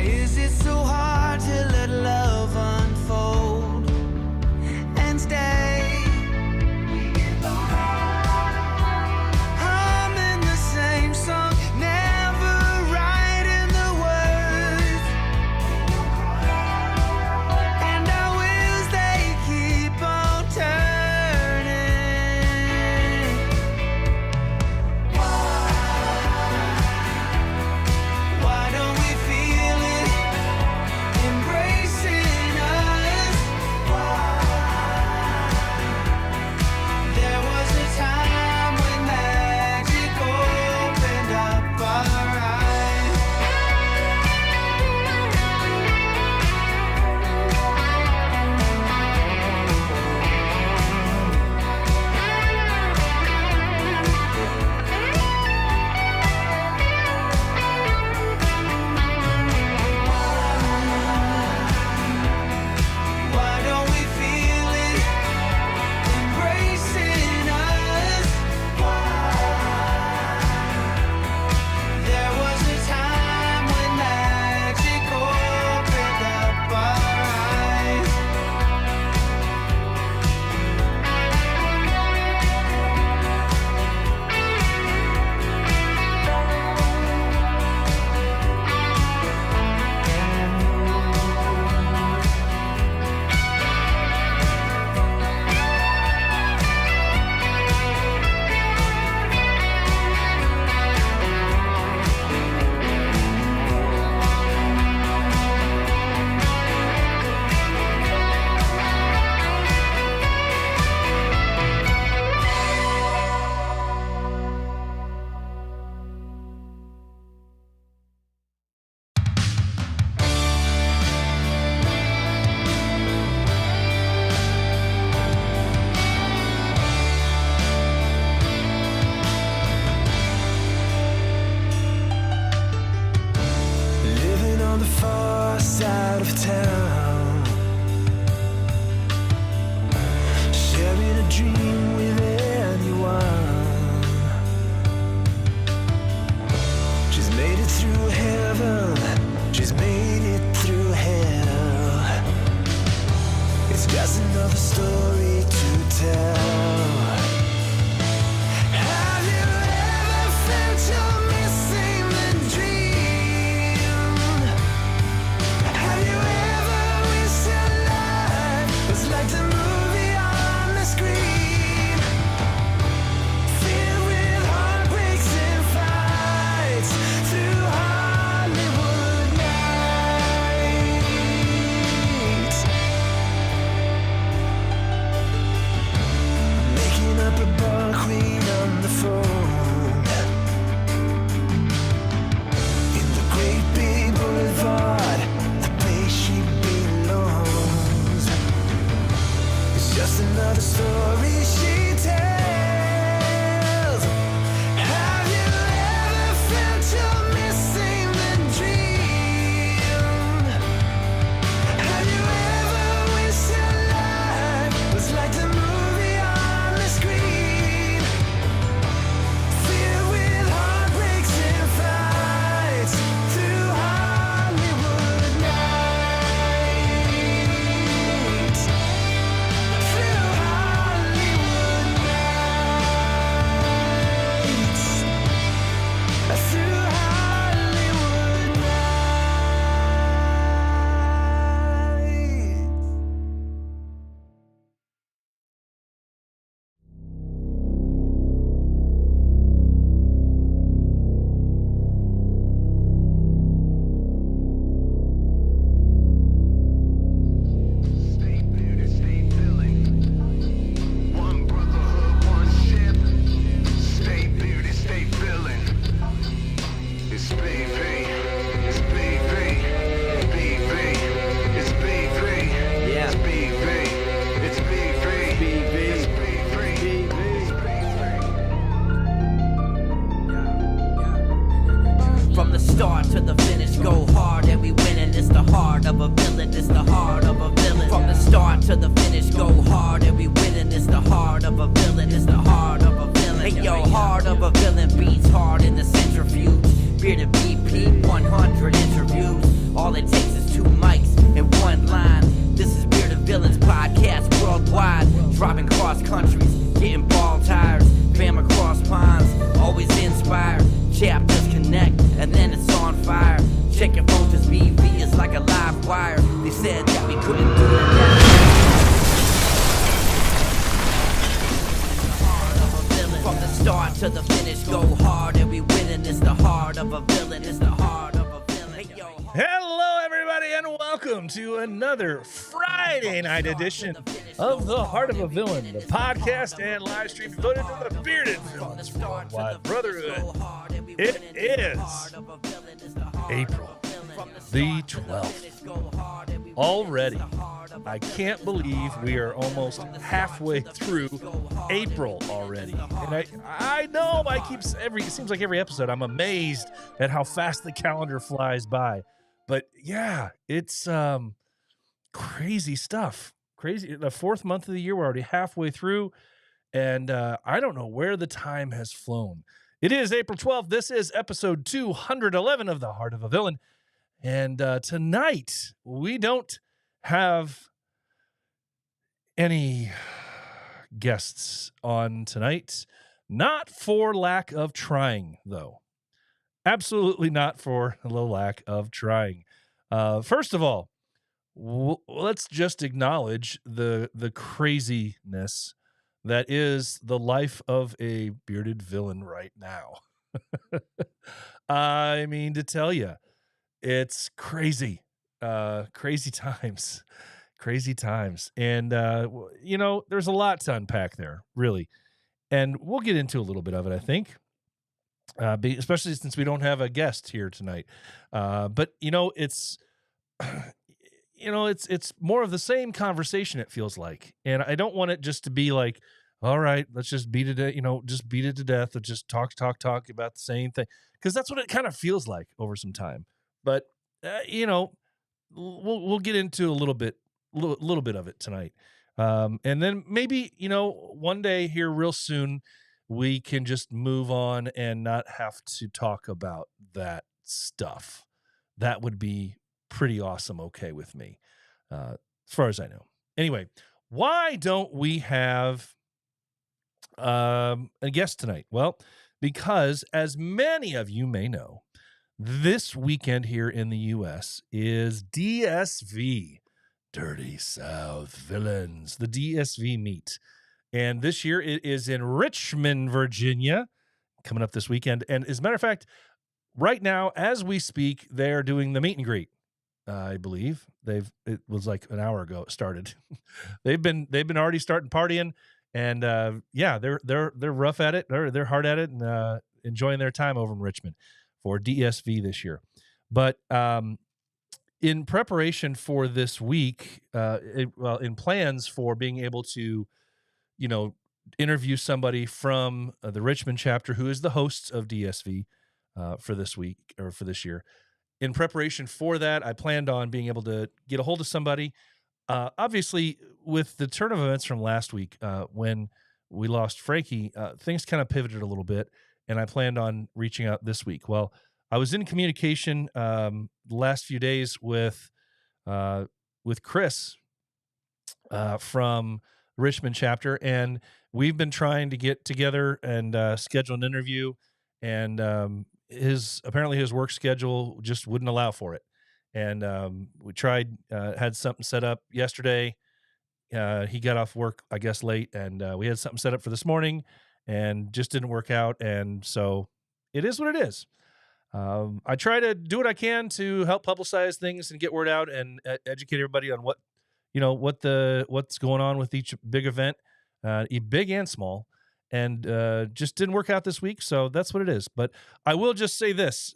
is it so hard to let love unfold and stay? Humming the same song, never writing the words, and our wheels they keep on turning. Why don't we feel it embracing us? There was a time when magic opened up our eyes. Why don't we feel it embracing us? There was a time when magic opened up our eyes. Living on the far side of town, sharing a dream with anyone. She's made it through heaven, she's made it through hell. It's just another story to tell. Have you ever felt you're missing the dream? Have you ever wished your life was like the movie on the screen? Filled with heartbreaks and fights through Hollywood nights. Making up a bar queen on the phone in the great big boulevard, the place she belongs. It's just another story she tells. Have you ever felt you're missing the dream? Have you ever wished your life was like the movie on the screen? Filled with heartbreaks and fights through Hollywood nights. Through Hollywood nights. Through Hollywood nights. Stay muted, stay feeling. One brotherhood, one ship. Stay muted, stay feeling. It's BV, it's BV, BV, it's BV, Yeah. it's BV, it's BV, BV. it's BV, it's From the start to the finish, go hard and we winning. It's the heart of a villain, it's the heart of a villain. From the start to the finish, go hard and we winning. It's the heart of a villain, it's the heart of a villain. Hey yo, heart of a villain beats hard in the centrifuge. Bearded BP, 100 interviews. All it fire. Checking phones, just BV is like a live wire. They said that we couldn't do it. From the start to the finish, go hard and we winning. It's the heart of a villain. It's the heart of a villain. Hey, yo. Hello, everybody, and welcome to another Friday night edition of The Heart of a Villain, the podcast and live stream devoted to the bearded villains worldwide brotherhood. It is April the 12th. Already, I can't believe we are almost halfway through April already. And I know it seems like every episode I'm amazed at how fast the calendar flies by. But yeah, it's crazy stuff. Crazy. The fourth month of the year, we're already halfway through, and I don't know where the time has flown. It is April 12th. This is episode 211 of The Heart of a Villain. And tonight, we don't have any guests on tonight. Not for lack of trying, though. Absolutely not for the lack of trying. First of all, let's just acknowledge the craziness that is the life of a bearded villain right now. I mean, to tell you, it's crazy. Crazy times. Crazy times. And, there's a lot to unpack there, really. And we'll get into a little bit of it, I think. Especially since we don't have a guest here tonight. But it's it's more of the same conversation, it feels like. And I don't want it just to be like, all right, let's just beat it to death, or just talk about the same thing. Because that's what it kind of feels like over some time. But we'll get into a little bit of it tonight. And then maybe, one day here real soon, we can just move on and not have to talk about that stuff. That would be pretty awesome. Okay with me, as far as I know. Anyway, why don't we have a guest tonight? Well, because as many of you may know, this weekend here in the U.S. is DSV, Dirty South Villains, the DSV meet. And this year it is in Richmond, Virginia, coming up this weekend. And as a matter of fact, right now, as we speak, they're doing the meet and greet. I believe it was like an hour ago it started. they've been already starting partying, and they're rough at it. They're hard at it, and enjoying their time over in Richmond for DSV this year. But in preparation for this week, in plans for being able to, interview somebody from the Richmond chapter who is the hosts of DSV for this week or for this year. In preparation for that, I planned on being able to get a hold of somebody. Obviously, with the turn of events from last week, when we lost Frankie, things kind of pivoted a little bit, and I planned on reaching out this week. Well, I was in communication the last few days with Chris from Richmond chapter, and we've been trying to get together and schedule an interview, and his work schedule just wouldn't allow for it. And we tried, had something set up yesterday. He got off work, I guess, late, and we had something set up for this morning, and just didn't work out. And so it is what it is. I try to do what I can to help publicize things and get word out and educate everybody on what's going on with each big event, big and small. And just didn't work out this week, so that's what it is. But I will just say this,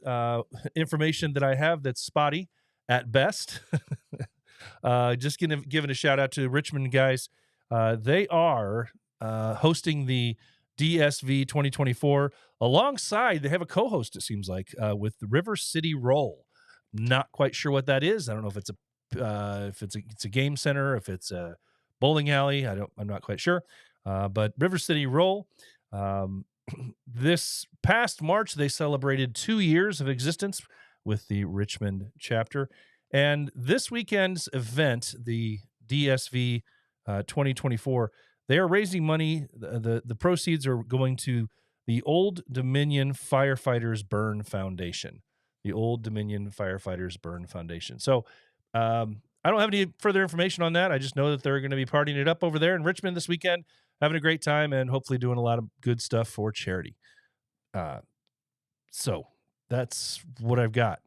information that I have that's spotty at best. Just giving a shout out to Richmond guys. They are hosting the DSV 2024 alongside, they have a co-host, it seems like, with the River City Roll. Not quite sure what that is. I don't know if it's a game center, if it's a bowling alley. I'm not quite sure. But River City Roll, this past March, they celebrated 2 years of existence with the Richmond chapter. And this weekend's event, the DSV 2024, they are raising money. The proceeds are going to the Old Dominion Firefighters Burn Foundation. the Old Dominion Firefighters Burn Foundation. So I don't have any further information on that. I just know that they're going to be partying it up over there in Richmond this weekend, having a great time, and hopefully doing a lot of good stuff for charity. So that's what I've got.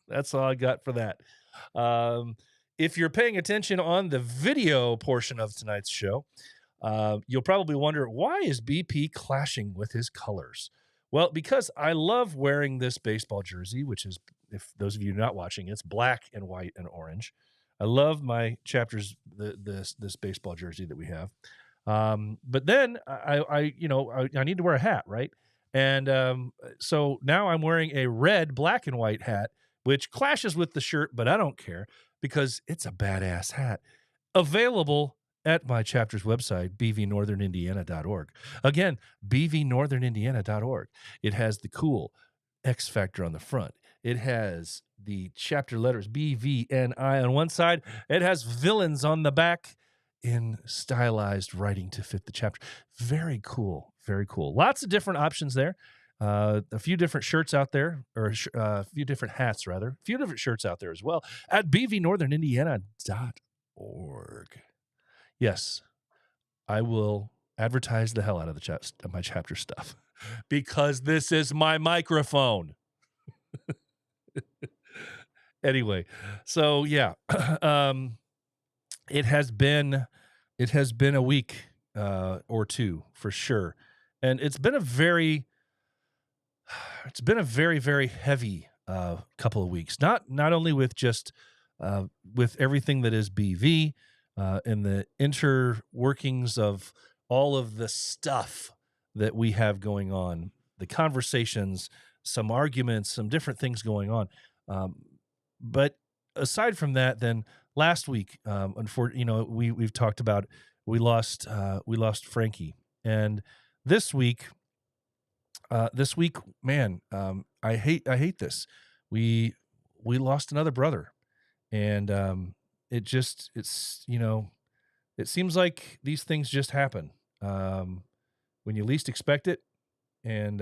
That's all I got for that. If you're paying attention on the video portion of tonight's show, you'll probably wonder, why is BP clashing with his colors? Well, because I love wearing this baseball jersey, which is, if those of you not watching, it's black and white and orange. I love my chapters, this baseball jersey that we have. But then I need to wear a hat, right? And so now I'm wearing a red, black and white hat, which clashes with the shirt, but I don't care because it's a badass hat. Available at my chapter's website, bvnorthernindiana.org. Again, bvnorthernindiana.org. It has the cool X Factor on the front. It has the chapter letters BVNI on one side. It has villains on the back in stylized writing to fit the chapter. Very cool. Very cool. Lots of different options there. A few different shirts out there, or a few different hats, rather. A few different shirts out there as well at bvnorthernindiana.org. Yes, I will advertise the hell out of my chapter stuff because this is my microphone. Anyway, so yeah, it has been a week or two for sure, and it's been a very very heavy couple of weeks. Not only with just with everything that is BV. And the interworkings of all of the stuff that we have going on, the conversations, some arguments, some different things going on. But aside from that, then last week, unfortunately, we've talked about we lost Frankie, and this week, man, I hate this. We lost another brother, and it seems like these things just happen when you least expect it. And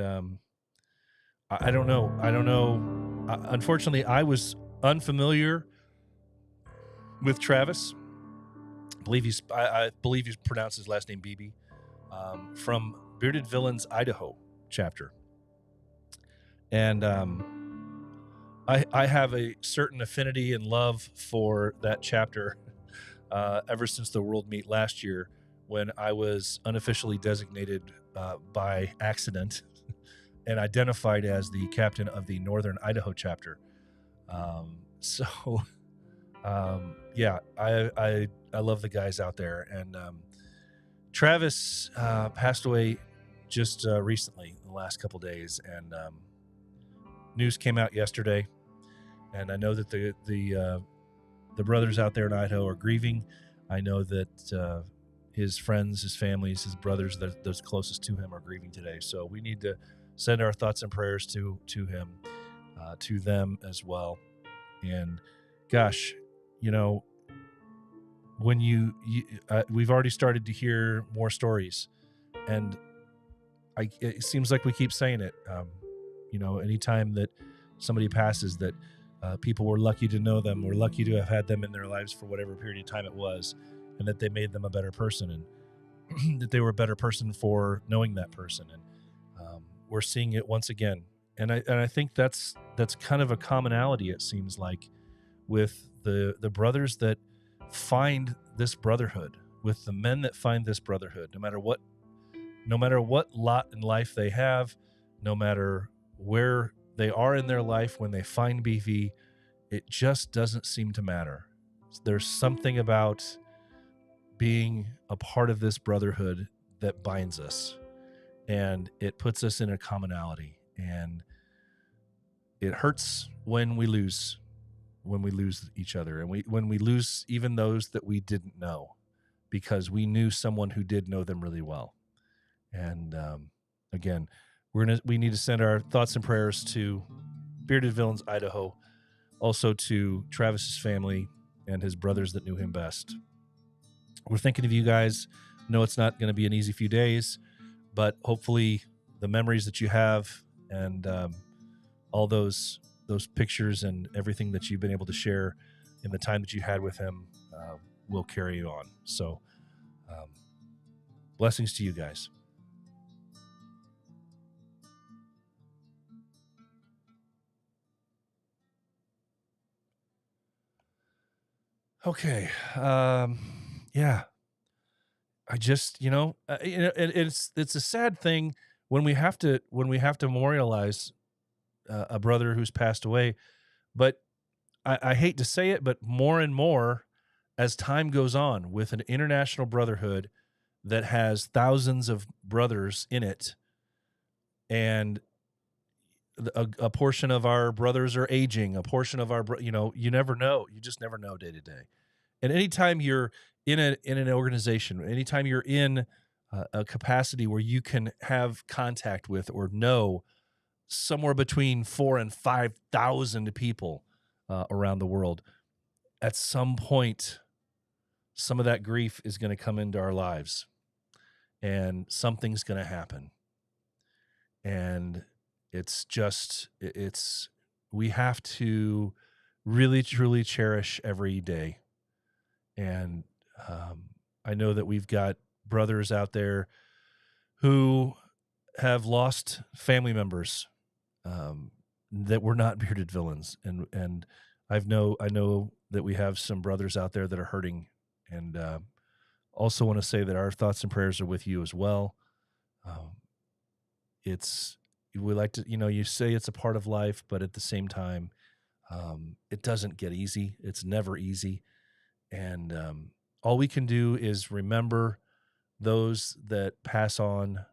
I don't know. Unfortunately, I was unfamiliar with Travis. I believe you pronounce his last name BB, from Bearded Villains Idaho chapter. And I have a certain affinity and love for that chapter ever since the World Meet last year, when I was unofficially designated by accident and identified as the captain of the Northern Idaho chapter. Yeah, I love the guys out there. And Travis passed away just recently, in the last couple days, and news came out yesterday. And I know that the brothers out there in Idaho are grieving. I know that his friends, his families, his brothers, those closest to him, are grieving today. So we need to send our thoughts and prayers to him, to them as well. And gosh, when we've already started to hear more stories, and it seems like we keep saying it. Anytime that somebody passes, that people were lucky to know them, were lucky to have had them in their lives for whatever period of time it was, and that they made them a better person, and that they were a better person for knowing that person. And we're seeing it once again. And I think that's kind of a commonality, it seems like, with the brothers that find this brotherhood, with the men that find this brotherhood, no matter what lot in life they have, no matter where they are in their life, when they find BV, it just doesn't seem to matter. There's something about being a part of this brotherhood that binds us, and it puts us in a commonality. And it hurts when we lose each other, and when we lose even those that we didn't know, because we knew someone who did know them really well. And again, we need to send our thoughts and prayers to Bearded Villains Idaho, also to Travis's family and his brothers that knew him best. We're thinking of you guys. No, it's not going to be an easy few days, but hopefully the memories that you have and all those pictures and everything that you've been able to share in the time that you had with him will carry you on. So blessings to you guys. Okay. Yeah. I just, it's a sad thing when we have to memorialize a brother who's passed away, but I hate to say it, but more and more as time goes on with an international brotherhood that has thousands of brothers in it, and a portion of our brothers are aging, a portion of our, you never know. You just never know day to day. And anytime you're in an organization, anytime you're in a capacity where you can have contact with or know somewhere between 4,000 and 5,000 people around the world, at some point, some of that grief is going to come into our lives, and something's going to happen. And we have to really, truly cherish every day. And I know that we've got brothers out there who have lost family members that were not bearded villains, and I know that we have some brothers out there that are hurting, and also want to say that our thoughts and prayers are with you as well. We like to, you say it's a part of life, but at the same time, it doesn't get easy. It's never easy. And all we can do is remember those that pass on,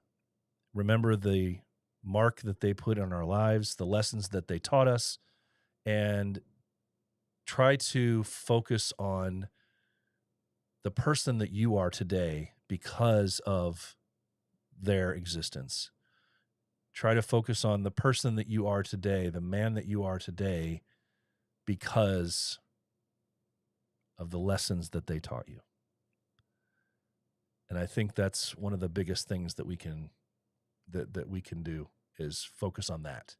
remember the mark that they put on our lives, the lessons that they taught us, and try to focus on the person that you are today because of their existence. Try to focus on the person that you are today, the man that you are today, because of the lessons that they taught you. And I think that's one of the biggest things that we can do is focus on that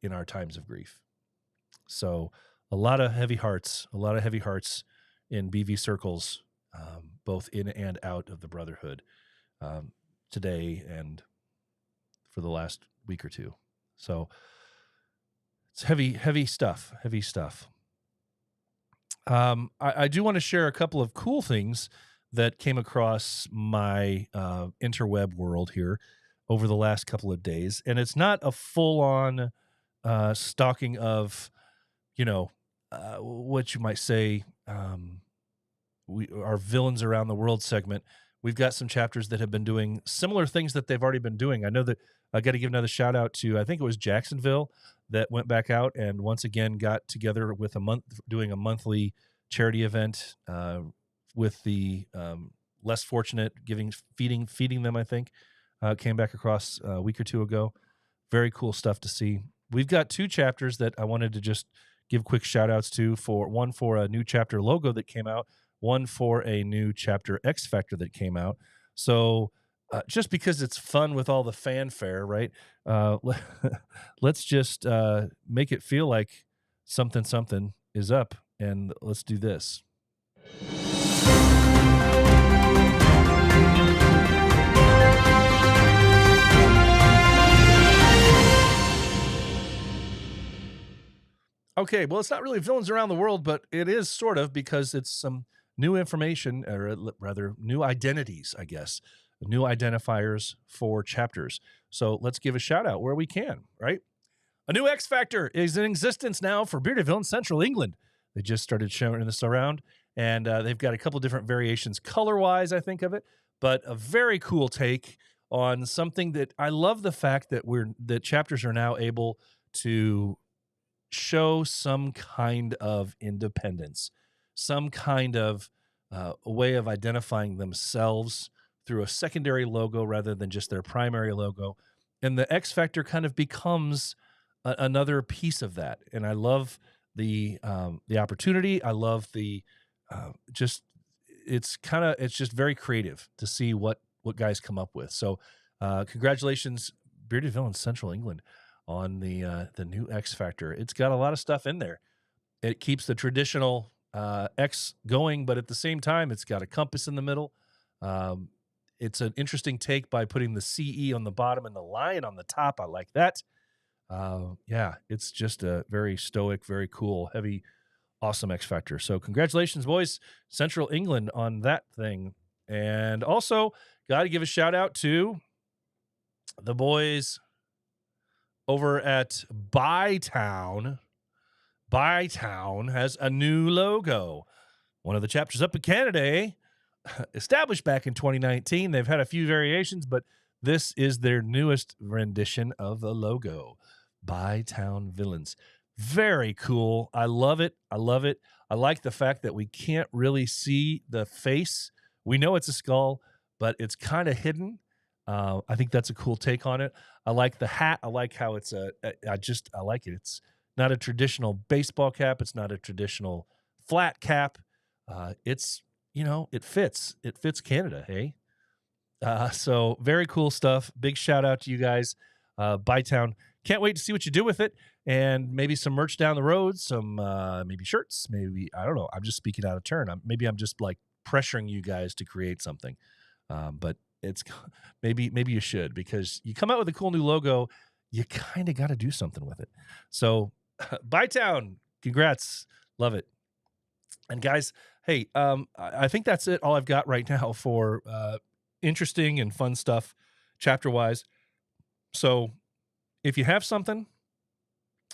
in our times of grief. So a lot of heavy hearts in BV circles, both in and out of the brotherhood today and for the last week or two. So it's heavy stuff. I do want to share a couple of cool things that came across my interweb world here over the last couple of days. And it's not a full-on stalking of, what you might say, our Villains Around the World segment. We've got some chapters that have been doing similar things that they've already been doing. I know that I got to give another shout out to, I think it was Jacksonville, that went back out and once again got together with doing a monthly charity event with the less fortunate, feeding them, I think, came back across a week or two ago. Very cool stuff to see. We've got two chapters that I wanted to just give quick shout outs to, one for a new chapter logo that came out, one for a new chapter X Factor that came out. So just because it's fun with all the fanfare, right? Let's just make it feel like something is up, and let's do this. Okay, well, it's not really Villains Around the World, but it is sort of, because it's some new information, or rather new identities, I guess, new identifiers for chapters. So let's give a shout out where we can, right? A new X Factor is in existence now for Bearded Villains Central England. They just started showing this around, and they've got a couple different variations color-wise, I think, of it, but a very cool take on something that I love, the fact that that chapters are now able to show some kind of independence, some kind of a way of identifying themselves through a secondary logo rather than just their primary logo. And the X Factor kind of becomes another piece of that. And I love the opportunity. I love the it's just very creative to see what guys come up with. So congratulations, Bearded Villains Central England, on the new X Factor. It's got a lot of stuff in there. It keeps the traditional X going, but at the same time, it's got a compass in the middle. It's an interesting take by putting the CE on the bottom and the lion on the top. I like that. Yeah, it's just a very stoic, very cool, heavy, awesome X Factor. So congratulations, boys, Central England on that thing. And also, got to give a shout out to the boys over at Bytown. Bytown has a new logo. One of the chapters up in Canada, eh? Established back in 2019. They've had a few variations, but this is their newest rendition of the logo. Bytown Villains. Very cool. I love it. I love it. I like the fact that we can't really see the face. We know it's a skull, but it's kind of hidden. I think that's a cool take on it. I like the hat. I like how it's I like it. It's not a traditional baseball cap. It's not a traditional flat cap. It's, it fits. It fits Canada, hey? So very cool stuff. Big shout out to you guys. Bytown. Can't wait to see what you do with it, and maybe some merch down the road, some maybe shirts, maybe, I don't know. I'm just speaking out of turn. Maybe I'm just like pressuring you guys to create something. But it's maybe you should, because you come out with a cool new logo, you kind of got to do something with it. So Bytown, congrats. Love it. And guys, hey, I think that's it. All I've got right now for interesting and fun stuff chapter wise. So if you have something,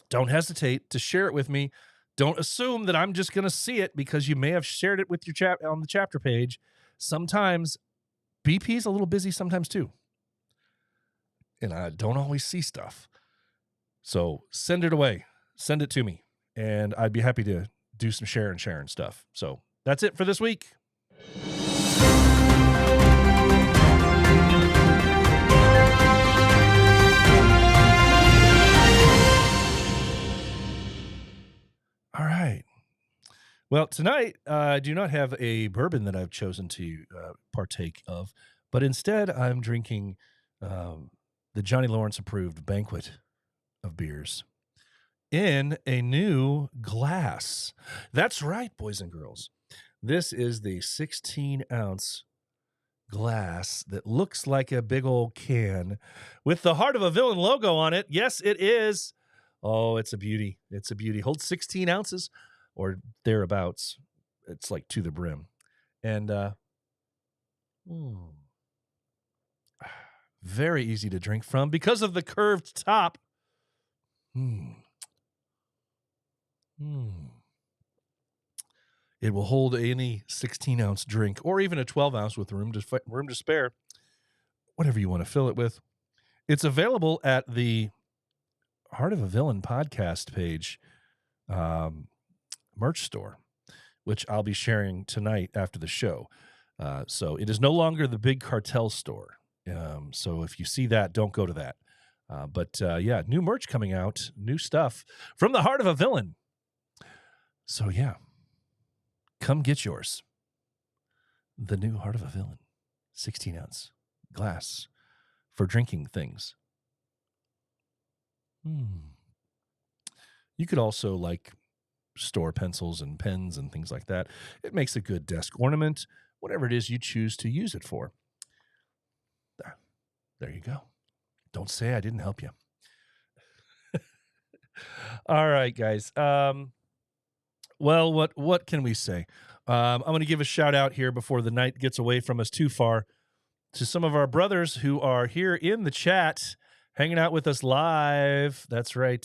don't hesitate to share it with me. Don't assume that I'm just going to see it, because you may have shared it with your on the chapter page. Sometimes BP's a little busy sometimes too, and I don't always see stuff. So send it away. Send it to me, and I'd be happy to do some sharing stuff. So that's it for this week. All right. Well, tonight I do not have a bourbon that I've chosen to partake of, but instead I'm drinking the Johnny Lawrence approved banquet of beers in a new glass. That's right, boys and girls. This is the 16-ounce glass that looks like a big old can with the Heart of a Villain logo on it. Yes, it is. Oh, it's a beauty. It's a beauty. Holds 16 ounces or thereabouts. It's like to the brim. And very easy to drink from because of the curved top. It will hold any 16-ounce drink, or even a 12-ounce with room to spare, whatever you want to fill it with. It's available at the Heart of a Villain podcast page merch store, which I'll be sharing tonight after the show. So it is no longer the big cartel store. So if you see that, don't go to that. But yeah, new merch coming out, new stuff from the Heart of a Villain. So yeah, come get yours. The new Heart of a Villain, 16-ounce glass for drinking things. You could also like store pencils and pens and things like that. It makes a good desk ornament, whatever it is you choose to use it for. There you go. Don't say I didn't help you. All right, guys. Well, what can we say? I'm going to give a shout out here before the night gets away from us too far to some of our brothers who are here in the chat, hanging out with us live. That's right.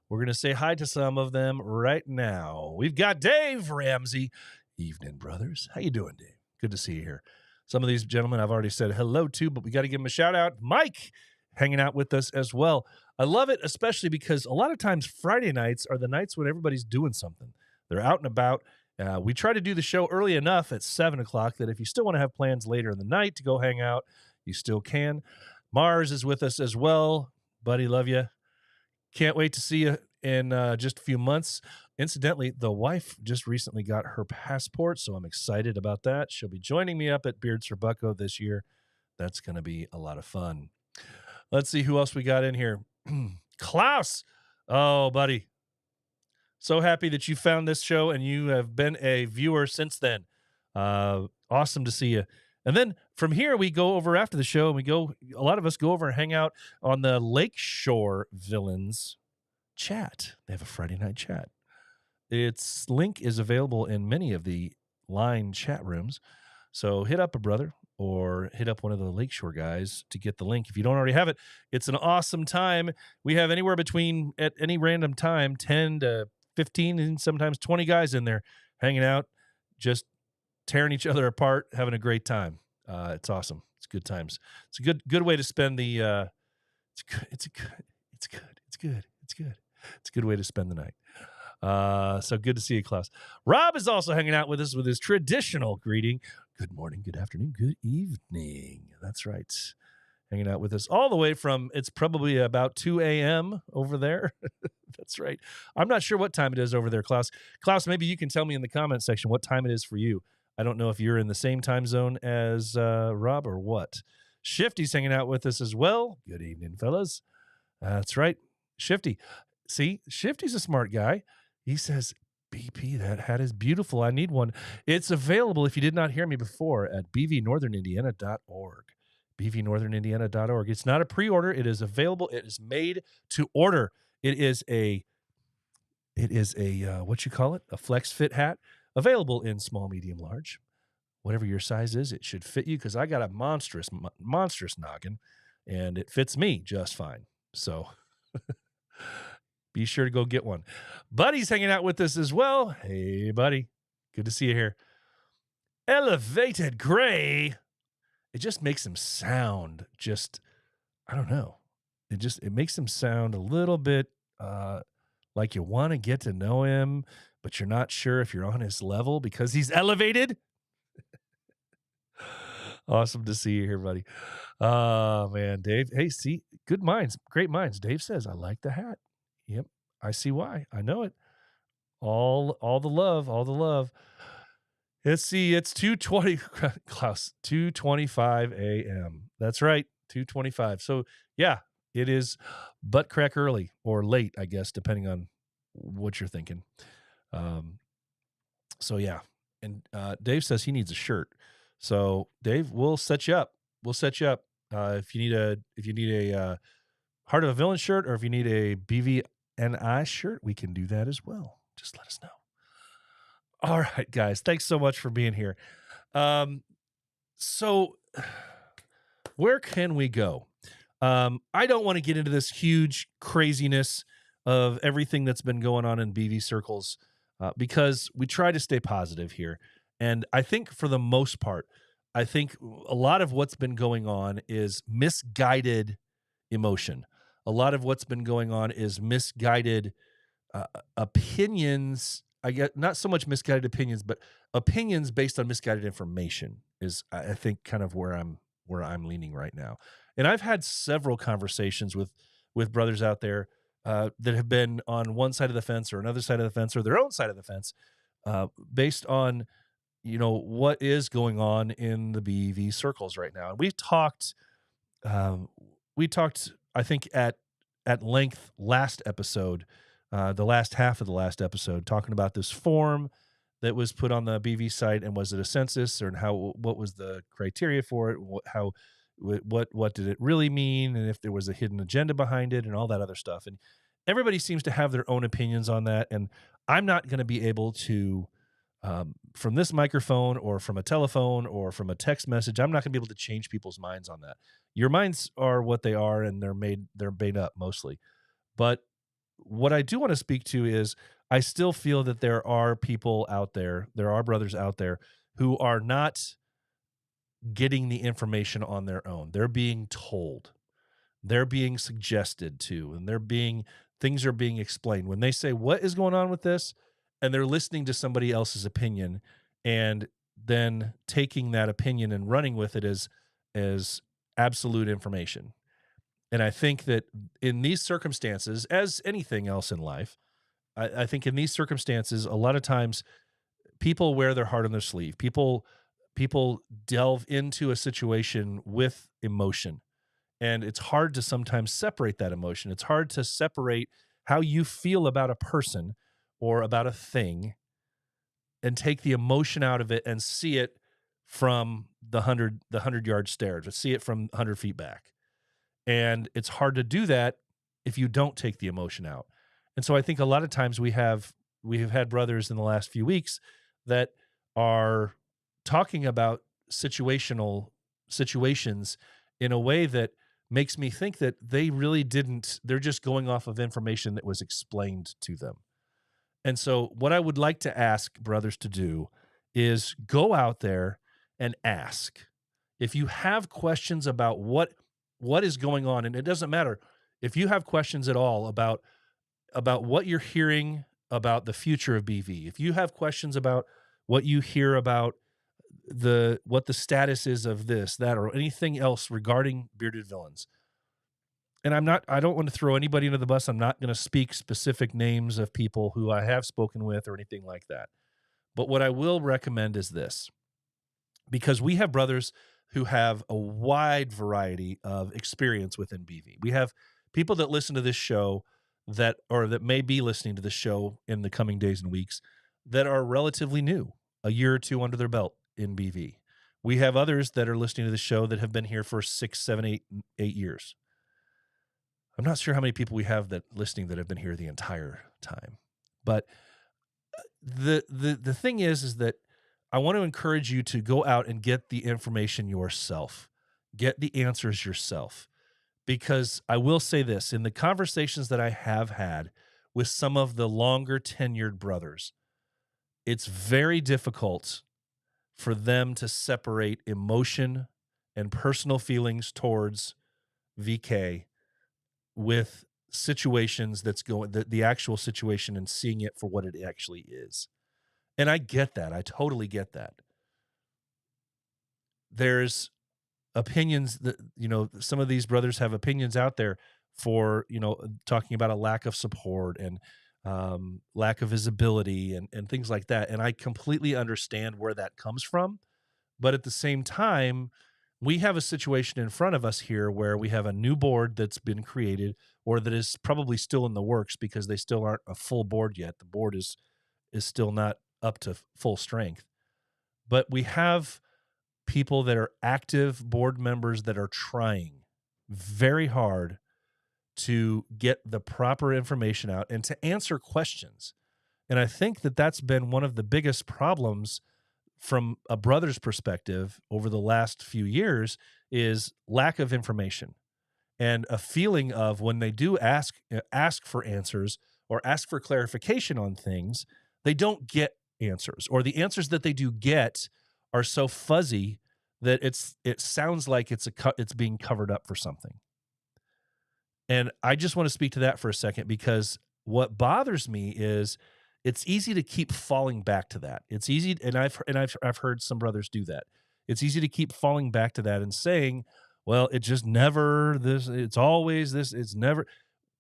We're going to say hi to some of them right now. We've got Dave Ramsey. Evening, brothers. How you doing, Dave? Good to see you here. Some of these gentlemen I've already said hello to, but we got to give them a shout out. Mike, hanging out with us as well. I love it, especially because a lot of times Friday nights are the nights when everybody's doing something. They're out and about. We try to do the show early enough at 7 o'clock that if you still want to have plans later in the night to go hang out, you still can. Mars is with us as well. Buddy, love you. Can't wait to see you in just a few months. Incidentally, the wife just recently got her passport, so I'm excited about that. She'll be joining me up at Beards for Bucko this year. That's going to be a lot of fun. Let's see who else we got in here. Klaus. Oh, buddy. So happy that you found this show and you have been a viewer since then. Awesome to see you. And then from here, we go over after the show and a lot of us go over and hang out on the Lakeshore Villains chat. They have a Friday night chat. Its link is available in many of the line chat rooms. So hit up a brother or hit up one of the Lakeshore guys to get the link. If you don't already have it, it's an awesome time. We have anywhere between, at any random time, 10 to 15 and sometimes 20 guys in there hanging out, just tearing each other apart, having a great time. It's awesome. It's good times. It's a good way to spend the, it's a good way to spend the night. So good to see you, Klaus. Rob is also hanging out with us with his traditional greeting. Good morning, good afternoon, good evening. That's right. Hanging out with us all the way from, it's probably about 2 a.m. over there. That's right. I'm not sure what time it is over there, Klaus. Klaus, maybe you can tell me in the comment section what time it is for you. I don't know if you're in the same time zone as Rob or what. Shifty's hanging out with us as well. Good evening, fellas. That's right. Shifty. See, Shifty's a smart guy. He says, BP, that hat is beautiful. I need one. It's available, if you did not hear me before, at bvnorthernindiana.org. bvnorthernindiana.org. It's not a pre-order. It is available. It is made to order. It is a what you call it? A flex fit hat, available in small, medium, large. Whatever your size is, it should fit you because I got a monstrous noggin, and it fits me just fine. So be sure to go get one. Buddy's hanging out with us as well. Hey, buddy. Good to see you here. Elevated Gray. It just makes him sound I don't know. It makes him sound a little bit like you want to get to know him, but you're not sure if you're on his level because he's elevated. Awesome to see you here, buddy. Oh, man, Dave. Hey, see, good minds, great minds. Dave says, I like the hat. Yep, I see why. I know it. All the love. Let's see, it's 2:20, Klaus, 2:25 a.m. That's right, 2:25. So, yeah, it is butt crack early or late, I guess, depending on what you're thinking. So, yeah. And Dave says he needs a shirt. So, Dave, we'll set you up. If you need a Heart of a Villain shirt or if you need a BVNI shirt, we can do that as well. Just let us know. All right, guys. Thanks so much for being here. So where can we go? I don't want to get into this huge craziness of everything that's been going on in BV circles because we try to stay positive here. And I think for the most part, I think a lot of what's been going on is misguided emotion. A lot of what's been going on is misguided opinions. I get not so much misguided opinions, but opinions based on misguided information is, I think, kind of where I'm leaning right now. And I've had several conversations with brothers out there that have been on one side of the fence or another side of the fence or their own side of the fence, based on what is going on in the BV circles right now. And we talked, I think at length last episode. The last half of the last episode, talking about this form that was put on the BV site, and was it a census, or what was the criteria for it? What did it really mean, and if there was a hidden agenda behind it, and all that other stuff. And everybody seems to have their own opinions on that, and I'm not going to be able to, from this microphone or from a telephone or from a text message, I'm not going to be able to change people's minds on that. Your minds are what they are, and they're made up mostly, but what I do want to speak to is I still feel that there are people out there, there are brothers out there who are not getting the information on their own. They're being told, they're being suggested to, and things are being explained. When they say, what is going on with this? And they're listening to somebody else's opinion and then taking that opinion and running with it as absolute information. And I think that in these circumstances, as anything else in life, I think in these circumstances, a lot of times people wear their heart on their sleeve. People delve into a situation with emotion, And it's hard to sometimes separate that emotion. It's hard to separate how you feel about a person or about a thing and take the emotion out of it and see it from the 100-yard stare, to see it from 100 feet back. And it's hard to do that if you don't take the emotion out. And so I think a lot of times we have had brothers in the last few weeks that are talking about situations in a way that makes me think that they really didn't, they're just going off of information that was explained to them. And so what I would like to ask brothers to do is go out there and ask. If you have questions about what is going on, and it doesn't matter if you have questions at all about what you're hearing about the future of BV, if you have questions about what you hear about what the status is of this, that, or anything else regarding bearded villains. And I don't want to throw anybody under the bus. I'm not going to speak specific names of people who I have spoken with or anything like that. But what I will recommend is this, because we have brothers who have a wide variety of experience within BV. We have people that listen to this show that may be listening to the show in the coming days and weeks that are relatively new, a year or two under their belt in BV. We have others that are listening to the show that have been here for 6, 7, 8 years. I'm not sure how many people we have that listening that have been here the entire time. But the thing is that I want to encourage you to go out and get the information yourself. Get the answers yourself. Because I will say this, in the conversations that I have had with some of the longer tenured brothers, it's very difficult for them to separate emotion and personal feelings towards VK with situations that's going, the actual situation, and seeing it for what it actually is. And I get that. I totally get that. There's opinions that, some of these brothers have opinions out there for, talking about a lack of support and lack of visibility and things like that. And I completely understand where that comes from. But at the same time, we have a situation in front of us here where we have a new board that's been created, or that is probably still in the works because they still aren't a full board yet. The board is still not up to full strength. But we have people that are active board members that are trying very hard to get the proper information out and to answer questions. And I think that that's been one of the biggest problems from a brother's perspective over the last few years, is lack of information and a feeling of, when they do ask for answers or ask for clarification on things, they don't get answers, or the answers that they do get are so fuzzy that it sounds like it's being covered up for something. And I just want to speak to that for a second, because what bothers me is it's easy to keep falling back to that. It's easy, and I've heard some brothers do that. It's easy to keep falling back to that and saying, well, it just never this, it's always this, it's never.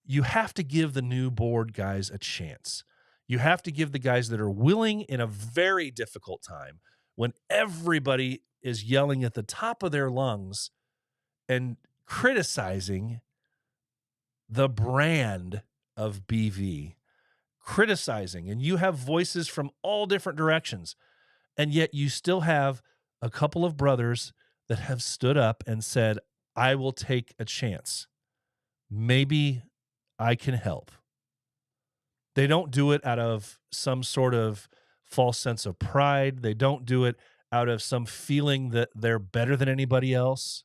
You have to give the new board guys a chance. You have to give the guys that are willing in a very difficult time, when everybody is yelling at the top of their lungs and criticizing the brand of BV, criticizing, and you have voices from all different directions, and yet you still have a couple of brothers that have stood up and said, I will take a chance. Maybe I can help. They don't do it out of some sort of false sense of pride. They don't do it out of some feeling that they're better than anybody else.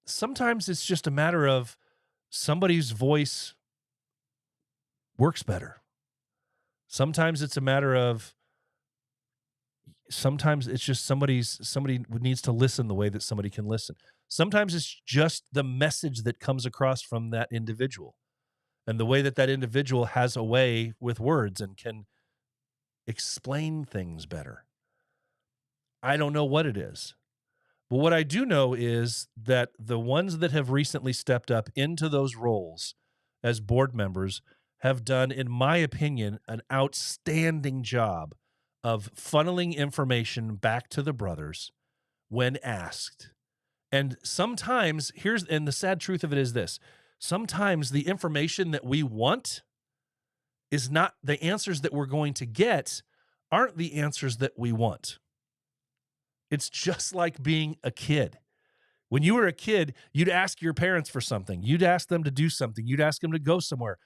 Sometimes it's just a matter of somebody's voice works better. Sometimes it's a matter of, sometimes it's just somebody needs to listen the way that somebody can listen. Sometimes it's just the message that comes across from that individual, and the way that that individual has a way with words and can explain things better. I don't know what it is. But what I do know is that the ones that have recently stepped up into those roles as board members have done, in my opinion, an outstanding job of funneling information back to the brothers when asked, And sometimes and the sad truth of it is this: sometimes the information that we want is not the answers that we're going to get, aren't the answers that we want. It's just like being a kid. When you were a kid, you'd ask your parents for something. You'd ask them to do something. You'd ask them to go somewhere.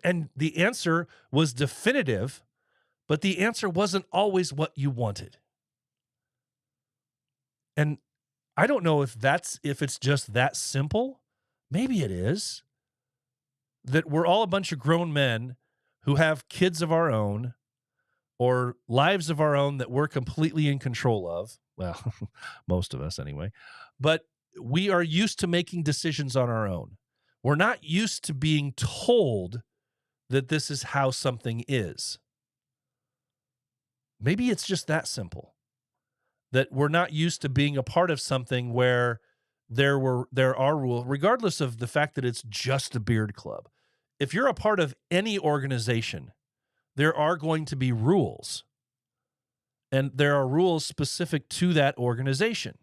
And the answer was definitive, but the answer wasn't always what you wanted. And I don't know if it's just that simple. Maybe it is. That we're all a bunch of grown men who have kids of our own or lives of our own that we're completely in control of. Well, most of us anyway. But we are used to making decisions on our own. We're not used to being told that this is how something is. Maybe it's just that simple. That we're not used to being a part of something where there are rules, regardless of the fact that it's just a beard club. If you're a part of any organization, there are going to be rules. And there are rules specific to that organization.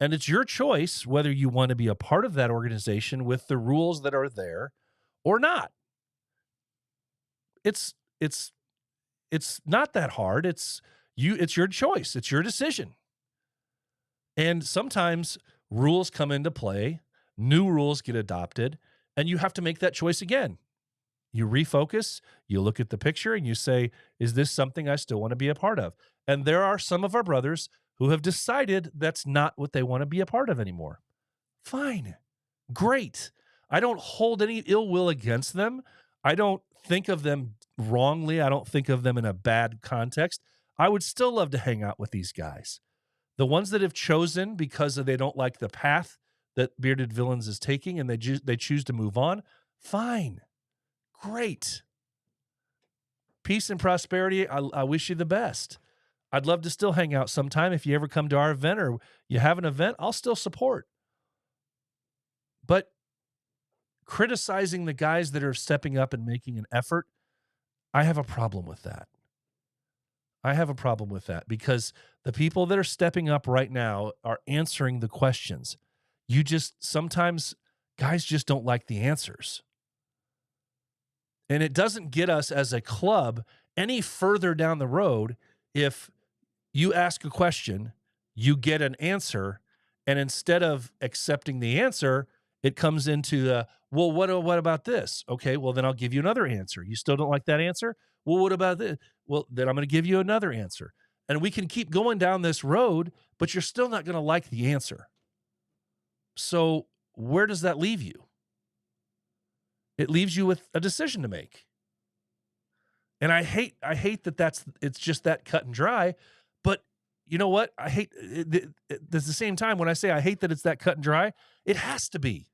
And it's your choice whether you want to be a part of that organization with the rules that are there or not. It's not that hard. It's your choice. It's your decision. And sometimes rules come into play, new rules get adopted, and you have to make that choice again. You refocus, you look at the picture, and you say, is this something I still want to be a part of? And there are some of our brothers who have decided that's not what they want to be a part of anymore. Fine. Great. I don't hold any ill will against them. I don't think of them wrongly. I don't think of them in a bad context. I would still love to hang out with these guys. The ones that have chosen because they don't like the path that Bearded Villains is taking and they choose to move on, fine. Great. Peace and prosperity. I wish you the best. I'd love to still hang out sometime. If you ever come to our event or you have an event, I'll still support. But criticizing the guys that are stepping up and making an effort, I have a problem with that. I have a problem with that because the people that are stepping up right now are answering the questions. Sometimes guys just don't like the answers. And it doesn't get us as a club any further down the road if you ask a question, you get an answer, and instead of accepting the answer, it comes into the, well, what about this? Okay, well, then I'll give you another answer. You still don't like that answer? Well, what about this? Well, then I'm going to give you another answer. And we can keep going down this road, but you're still not going to like the answer. So where does that leave you? It leaves you with a decision to make. And I hate that it's just that cut and dry. But you know what? I hate it, at the same time when I say I hate that it's that cut and dry, it has to be.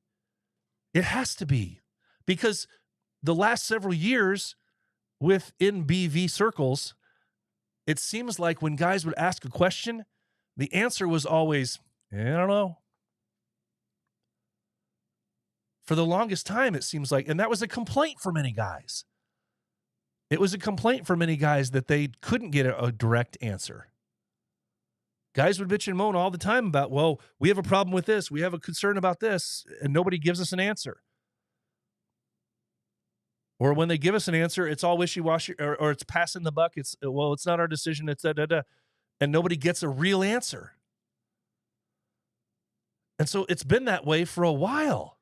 It has to be. Because the last several years within BV circles, it seems like when guys would ask a question, the answer was always, I don't know. For the longest time, it seems like, and that was a complaint for many guys. It was a complaint for many guys that they couldn't get a direct answer. Guys would bitch and moan all the time about, well, we have a problem with this. We have a concern about this, and nobody gives us an answer. Or when they give us an answer, it's all wishy-washy, or it's passing the buck. It's not our decision. It's da-da-da. And nobody gets a real answer. And so it's been that way for a while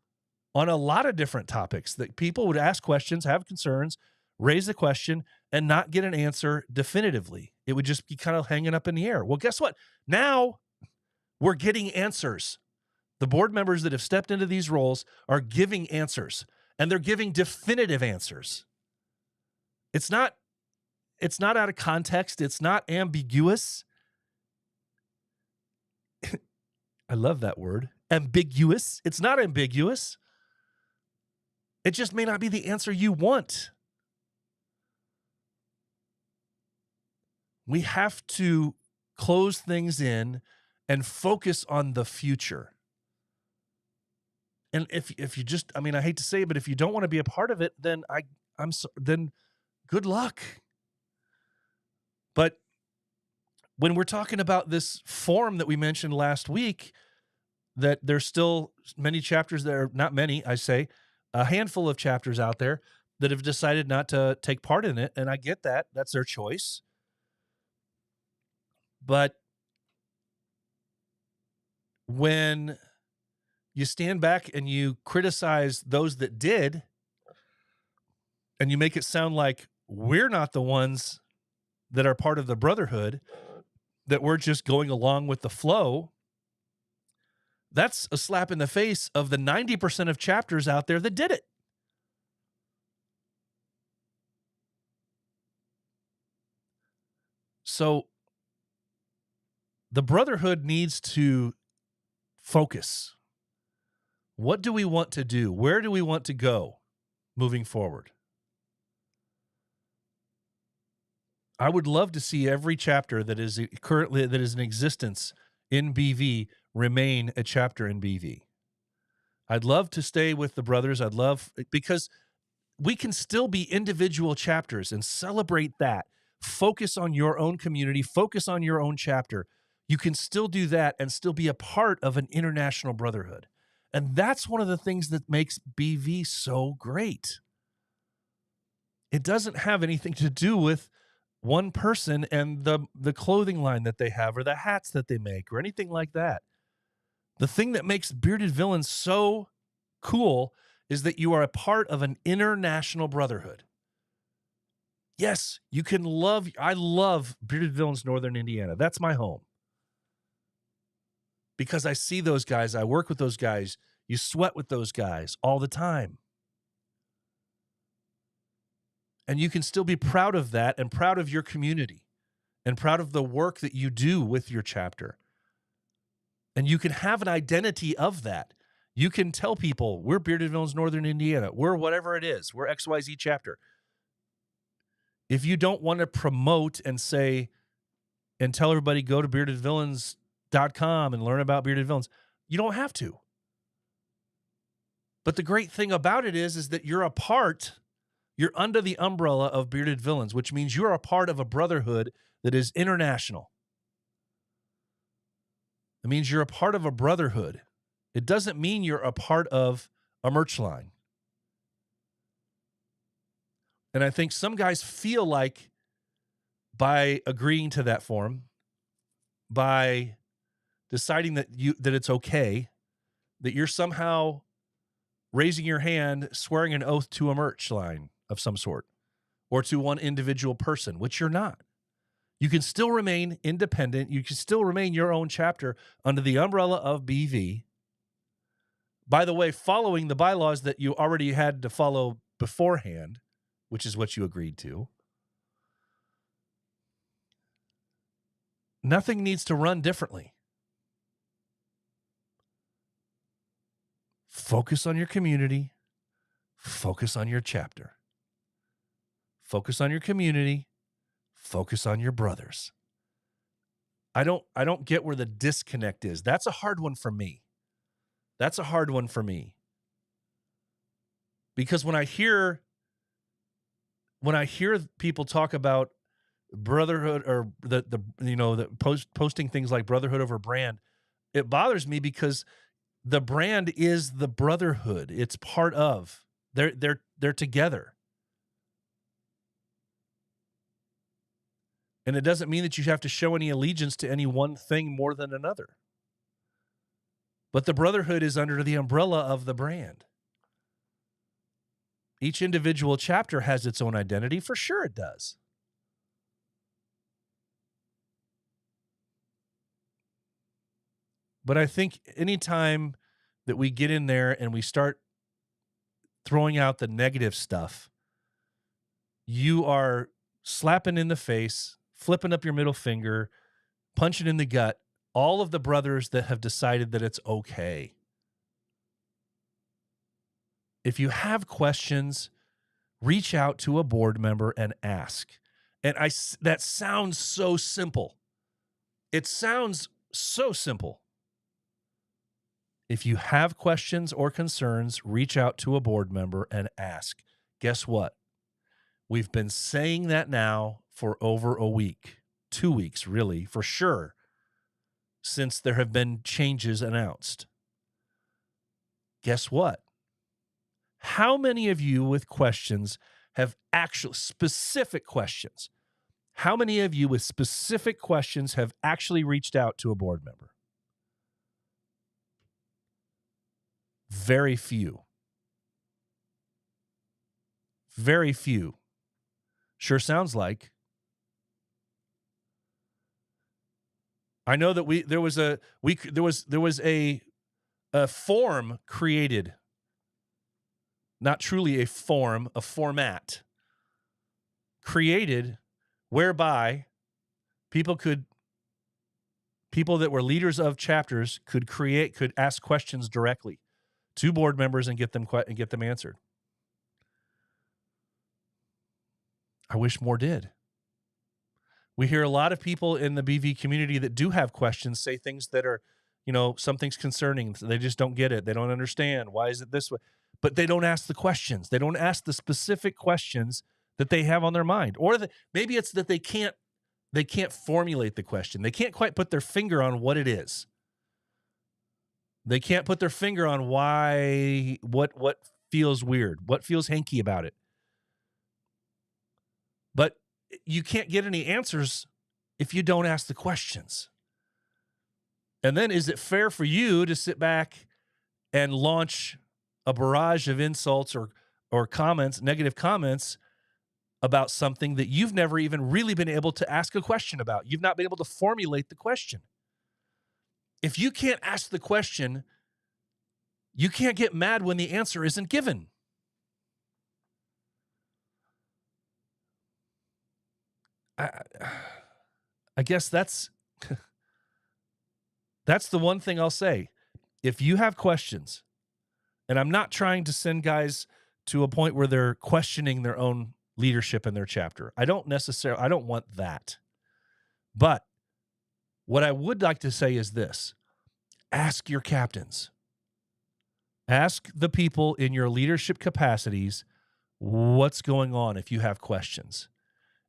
on a lot of different topics that people would ask questions, have concerns, raise a question, and not get an answer definitively. It would just be kind of hanging up in the air. Well, guess what? Now we're getting answers. The board members that have stepped into these roles are giving answers, and they're giving definitive answers. It's not out of context. It's not ambiguous. I love that word. Ambiguous. It's not ambiguous. It just may not be the answer you want. We have to close things in and focus on the future. And if you just, I mean, I hate to say it, but if you don't want to be a part of it, then then good luck. But when we're talking about this forum that we mentioned last week, that there's still many chapters that are not many, I say, a handful of chapters out there that have decided not to take part in it. And I get that. That's their choice. But when you stand back and you criticize those that did, and you make it sound like we're not the ones that are part of the brotherhood, that we're just going along with the flow, that's a slap in the face of the 90% of chapters out there that did it. So the brotherhood needs to focus. What do we want to do? Where do we want to go moving forward? I would love to see every chapter that is currently that is in existence in BV remain a chapter in BV. I'd love to stay with the brothers. I'd love, because we can still be individual chapters and celebrate that. Focus on your own community, focus on your own chapter. You can still do that and still be a part of an international brotherhood. And that's one of the things that makes BV so great. It doesn't have anything to do with one person and the clothing line that they have or the hats that they make or anything like that. The thing that makes Bearded Villains so cool is that you are a part of an international brotherhood. Yes, you can I love Bearded Villains Northern Indiana. That's my home. Because I see those guys, I work with those guys, you sweat with those guys all the time. And you can still be proud of that and proud of your community and proud of the work that you do with your chapter. And you can have an identity of that. You can tell people, we're Bearded Villains Northern Indiana. We're whatever it is. We're XYZ chapter. If you don't want to promote and say, and tell everybody go to beardedvillains.com and learn about Bearded Villains, you don't have to. But the great thing about it is that you're under the umbrella of Bearded Villains, which means you're a part of a brotherhood that is international. It means you're a part of a brotherhood. It doesn't mean you're a part of a merch line. And I think some guys feel like by agreeing to that form, by deciding that it's okay, that you're somehow raising your hand, swearing an oath to a merch line of some sort, or to one individual person, which you're not. You can still remain independent. You can still remain your own chapter under the umbrella of BV. By the way, following the bylaws that you already had to follow beforehand, which is what you agreed to. Nothing needs to run differently. Focus on your community. Focus on your chapter. Focus on your community. Focus on your brothers. I don't get where the disconnect is. That's a hard one for me. That's a hard one for me. Because when I hear people talk about brotherhood or posting things like brotherhood over brand, it bothers me because the brand is the brotherhood. It's part of. They're together. And it doesn't mean that you have to show any allegiance to any one thing more than another. But the brotherhood is under the umbrella of the brand. Each individual chapter has its own identity. For sure it does. But I think anytime that we get in there and we start throwing out the negative stuff, you are slapping in the face, flipping up your middle finger, punching in the gut, all of the brothers that have decided that it's okay. If you have questions, reach out to a board member and ask. And that sounds so simple. It sounds so simple. If you have questions or concerns, reach out to a board member and ask. Guess what? We've been saying that now for over a week, 2 weeks, really, for sure, since there have been changes announced. Guess what? How many of you with questions have actual specific questions? How many of you with specific questions have actually reached out to a board member? Very few. Very few. Sure sounds like. I know that there was a form created. Not truly a form, a format created whereby people that were leaders of chapters could ask questions directly to board members and get them answered. I wish more did. We hear a lot of people in the BV community that do have questions say things that are, something's concerning. They just don't get it. They don't understand. Why is it this way? But they don't ask the questions. They don't ask the specific questions that they have on their mind. Or maybe it's that they can't formulate the question. They can't quite put their finger on what it is. They can't put their finger on what feels weird, what feels hanky about it. But you can't get any answers if you don't ask the questions. And then is it fair for you to sit back and launch a barrage of insults or comments, negative comments about something that you've never even really been able to ask a question about? You've not been able to formulate the question. If you can't ask the question, you can't get mad when the answer isn't given. I guess that's the one thing I'll say. If you have questions, and I'm not trying to send guys to a point where they're questioning their own leadership in their chapter. I don't want that. But what I would like to say is this: ask your captains. Ask the people in your leadership capacities what's going on if you have questions.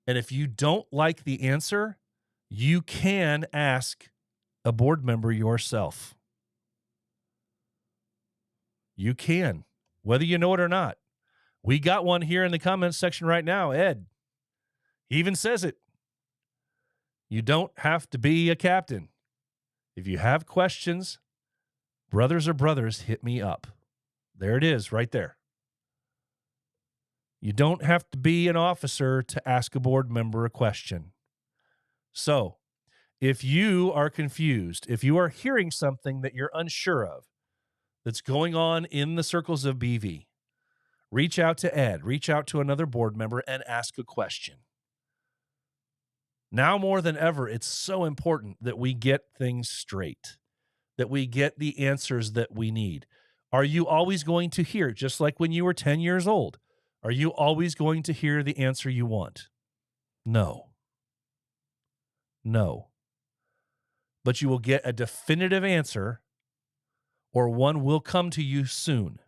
And if you don't like the answer, you can ask a board member yourself. You can, whether you know it or not. We got one here in the comments section right now, Ed. He even says it. You don't have to be a captain. If you have questions, brothers are brothers, hit me up. There it is, right there. You don't have to be an officer to ask a board member a question. So, if you are confused, if you are hearing something that you're unsure of that's going on in the circles of BV, reach out to Ed, reach out to another board member and ask a question. Now more than ever, it's so important that we get things straight, that we get the answers that we need. Are you always going to hear, just like when you were 10 years old, are you always going to hear the answer you want? No. No. But you will get a definitive answer, or one will come to you soon.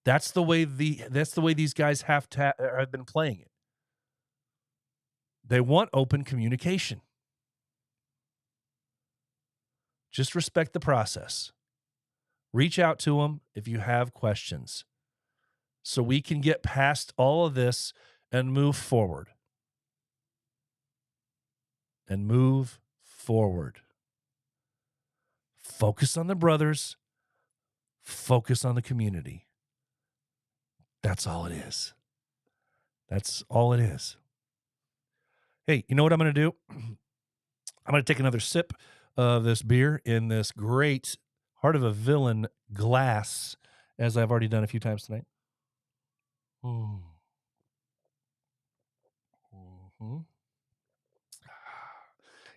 That's the way these guys have been playing it. They want open communication. Just respect the process. Reach out to them if you have questions, so we can get past all of this and move forward. And move forward. Focus on the brothers. Focus on the community. That's all it is. That's all it is. Hey, you know what I'm going to do? I'm going to take another sip of this beer in this great Heart of a Villain glass, as I've already done a few times tonight. Mm-hmm.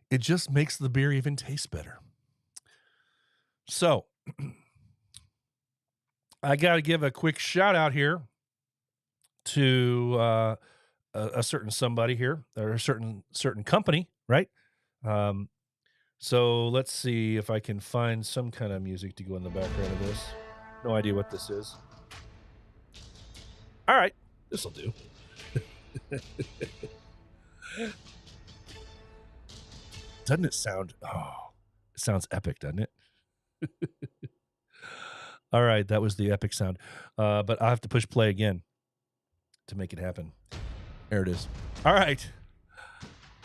It just makes the beer even taste better. So, I got to give a quick shout out here to a certain somebody here, or a certain company, right? So let's see if I can find some kind of music to go in the background of this. No idea what this is. All right, this will do. Doesn't it sound? Oh, it sounds epic, doesn't it? All right, that was the epic sound. But I'll have to push play again to make it happen. There it is. All right.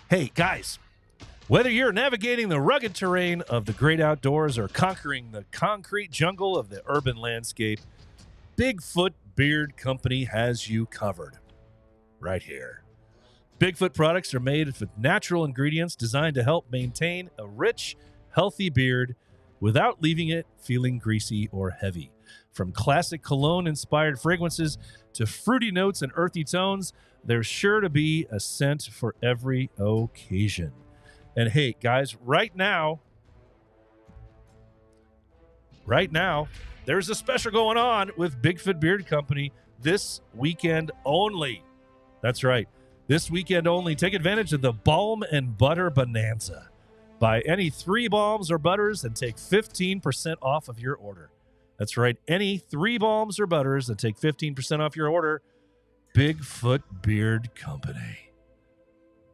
Hey, guys, whether you're navigating the rugged terrain of the great outdoors or conquering the concrete jungle of the urban landscape, Bigfoot Beard Company has you covered right here. Bigfoot products are made with natural ingredients designed to help maintain a rich, healthy beard without leaving it feeling greasy or heavy. From classic cologne-inspired fragrances to fruity notes and earthy tones, there's sure to be a scent for every occasion. And hey, guys, right now, there's a special going on with Bigfoot Beard Company this weekend only. That's right. This weekend only, take advantage of the Balm and Butter Bonanza. Buy any 3 balms or butters and take 15% off of your order. That's right. Any 3 balms or butters and take 15% off your order. Bigfoot Beard Company.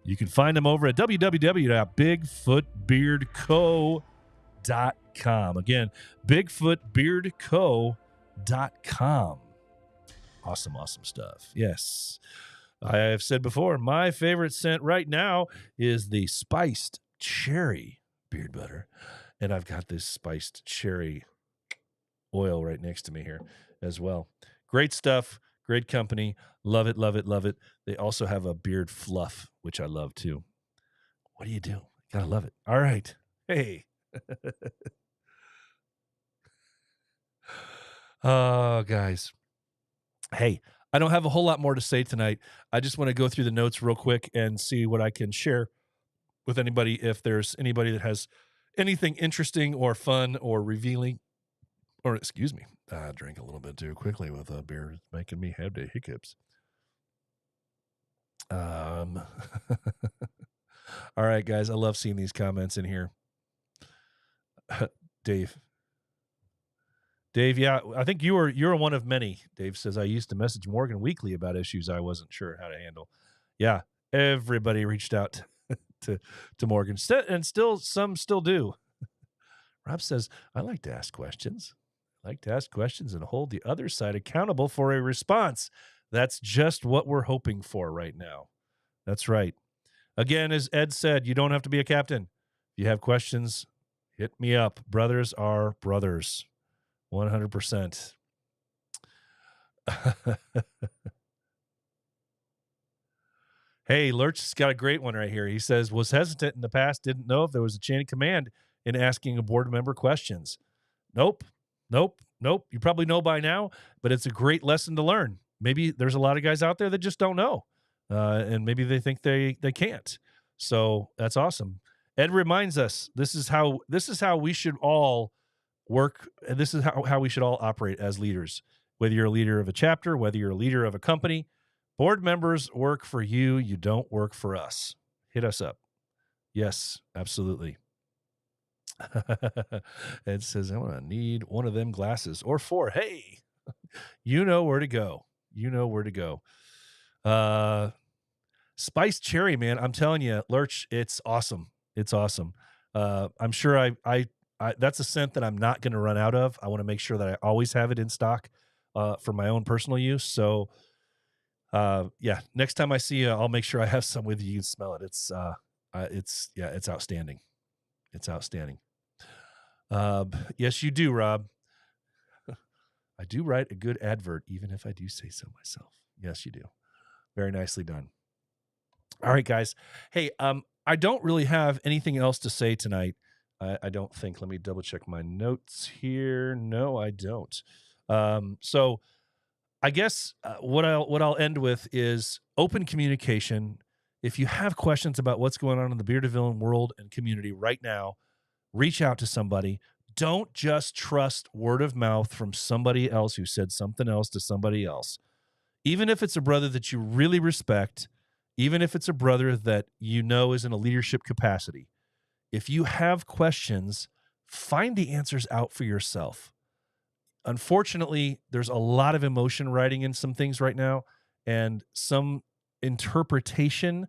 You can find them over at www.bigfootbeardco.com. Again, bigfootbeardco.com. Awesome, awesome stuff. Yes. I have said before, my favorite scent right now is the spiced cherry beard butter. And I've got this spiced cherry oil right next to me here as well. Great stuff. Great company. Love it, love it, love it. They also have a beard fluff, which I love too. What do you do? Gotta love it. All right. Hey. Oh, guys. Hey, I don't have a whole lot more to say tonight. I just want to go through the notes real quick and see what I can share with anybody. If there's anybody that has anything interesting or fun or revealing, or excuse me, I drank a little bit too quickly with a beer. It's making me have the hiccups. All right, guys. I love seeing these comments in here. Dave, yeah, I think you're one of many. Dave says, I used to message Morgan weekly about issues I wasn't sure how to handle. Yeah, everybody reached out to Morgan, and some still do. Rob says, I like to ask questions. I like to ask questions and hold the other side accountable for a response. That's just what we're hoping for right now. That's right. Again, as Ed said, you don't have to be a captain. If you have questions, hit me up. Brothers are brothers. 100%. Hey, Lurch has got a great one right here. He says, was hesitant in the past, didn't know if there was a chain of command in asking a board member questions. Nope. You probably know by now, but it's a great lesson to learn. Maybe there's a lot of guys out there that just don't know, and maybe they think they can't. So that's awesome. Ed reminds us this is how we should all work. And this is how we should all operate as leaders. Whether you're a leader of a chapter, whether you're a leader of a company, board members work for you. You don't work for us. Hit us up. Yes, absolutely. Ed says, I'm going to need one of them glasses or 4. Hey, you know where to go. Spiced cherry, man. I'm telling you, Lurch, it's awesome. I'm sure I that's a scent that I'm not going to run out of. I want to make sure that I always have it in stock for my own personal use. So, yeah, next time I see you, I'll make sure I have some with you. You can smell it. It's outstanding. It's outstanding. Yes, you do, Rob. I do write a good advert, even if I do say so myself. Yes, you do. Very nicely done. All right, guys. Hey, I don't really have anything else to say tonight. I don't think. Let me double check my notes here. No, I don't. So I guess what I'll end with is open communication. If you have questions about what's going on in the Bearded Villain world and community right now, reach out to somebody. Don't just trust word of mouth from somebody else who said something else to somebody else. Even if it's a brother that you really respect, even if it's a brother that you know is in a leadership capacity, if you have questions, find the answers out for yourself. Unfortunately, there's a lot of emotion riding in some things right now, and some interpretation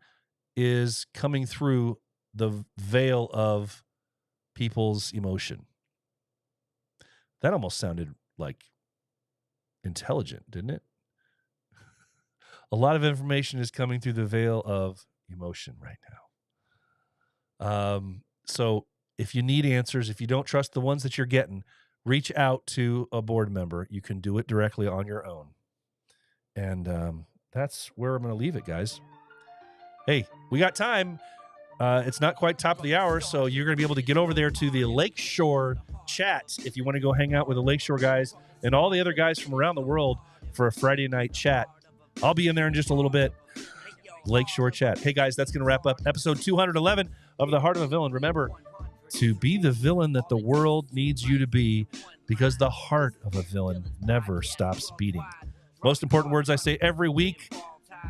is coming through the veil of people's emotion. That almost sounded like intelligent, didn't it? A lot of information is coming through the veil of emotion right now. So if you need answers, if you don't trust the ones that you're getting, reach out to a board member. You can do it directly on your own. And that's where I'm going to leave it, guys. Hey, we got time. It's not quite top of the hour, so you're going to be able to get over there to the Lakeshore chat if you want to go hang out with the Lakeshore guys and all the other guys from around the world for a Friday night chat. I'll be in there in just a little bit. Lakeshore chat. Hey, guys, that's going to wrap up episode 211 of The Heart of a Villain. Remember, to be the villain that the world needs you to be, because the heart of a villain never stops beating. Most important words I say every week.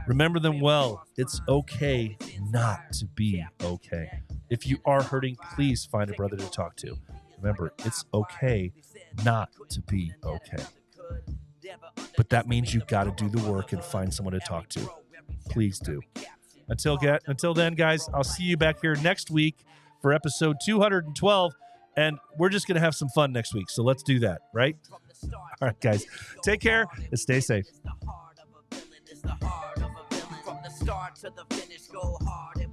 Remember them well. It's okay not to be okay. If you are hurting, please find a brother to talk to. Remember, it's okay not to be okay. But that means you got to do the work and find someone to talk to. Please do. Until then, guys, I'll see you back here next week for episode 212. And we're just going to have some fun next week. So let's do that, right? All right, guys. Take care and stay safe. From the start to the finish, go hard.